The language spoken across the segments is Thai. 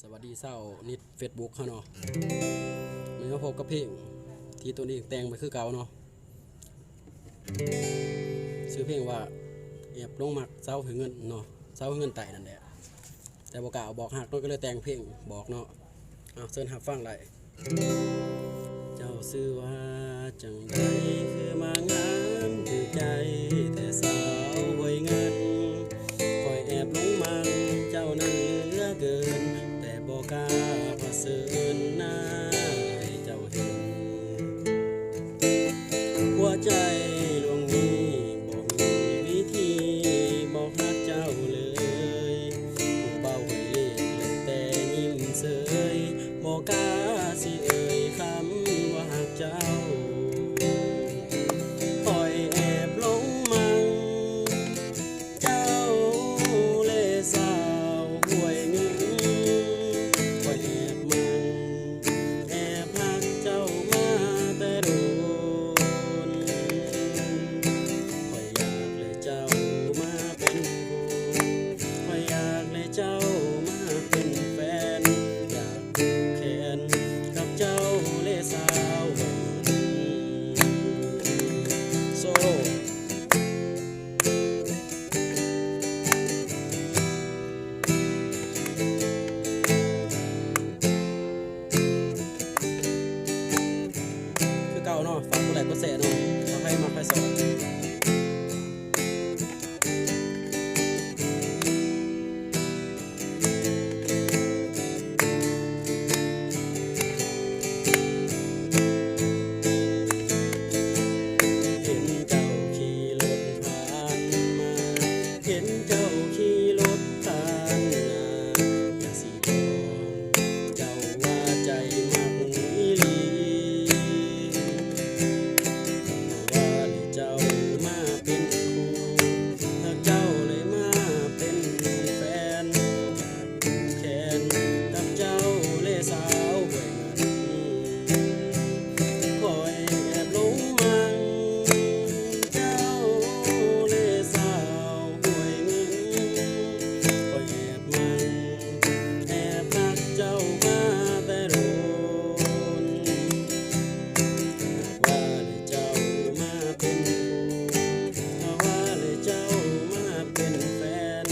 สวัสดีเศร้านิด Facebook เขาเนาะมันก็พบกับเพลงที่ตัวนี้แต่งไปคือเก่าเนาะชื่อเพลงว่าแอบลงมักเศร้าถึงเงินเนาะเศร้าเงินไต่นั่นแหละแต่บอกกล่าวบอกหักเนาะก็เลยแต่งเพลงบอกเนาะเชิญหับฟังได้เจ้าชื่อว่าจังใดคือมางามถือใจแต่สาวหวยเงินคอยแอบลงมันเจ้านั้นเหลือเกินแต่บอกกล้าพะเสริญหน้าให้เจ้าเห็นหัวใจดวงนี้บ่มีวิธีบอกหักเจ้าเลยผู้เบาหวยเล็กเลยแต่ยิ้มเสยบอกกล้าสิเอ่ยคำว่าหักเจ้าคอยแอบลงมันเจ้าเลสาวหวยเงินคอยแอบมันแอบหักเจ้ามาแต่โดนคอยอยากเลยเจ้ามาเป็นคู่คอยอยากเลยเจ้ามาเป็นแฟนอยากผูกแขนกับเจ้าเลสาวหวยเงินโซคือเก่าเนาะฝากกดไลค์กดแชร์เนาะถ้าใครมาใครสอนเห็นเจ้าขี่รถผ่านมาเห็นเจ้าขี่รถผ่านมาอย่าสิบอกเจ้าว่าใจมักอีหลีว่าเลยเจ้ามาเป็นคู่หากเจ้าเลยมาเป็นแฟนอยากผูกแขนกับเจ้าเลสาวหวยเงินคอยแอบลงมันเจ้าเลสาวหวยเงินคอยแอบมันแอบรักเจ้ามาแต่โดนหากว่าเลยเจ้ามาเป็นคู่หากว่าเลยเจ้ามาเป็นแฟน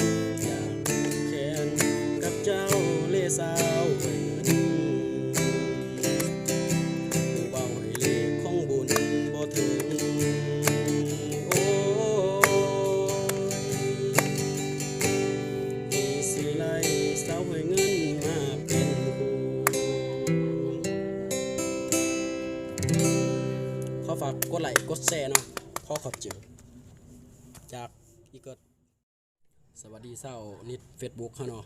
อยากผูกแขนกับเจ้าเลสาวหวยเงินผู้เบาให้เลขของบุญบ่ถึงโอ้มีสิไลสาวหวยเงินมาเป็นคู่ขอฝากกดไลค์กดแชร์เนาะขอขอบคุณจากอีกสวัสดีเศร้านิด Facebook เขาเนาะ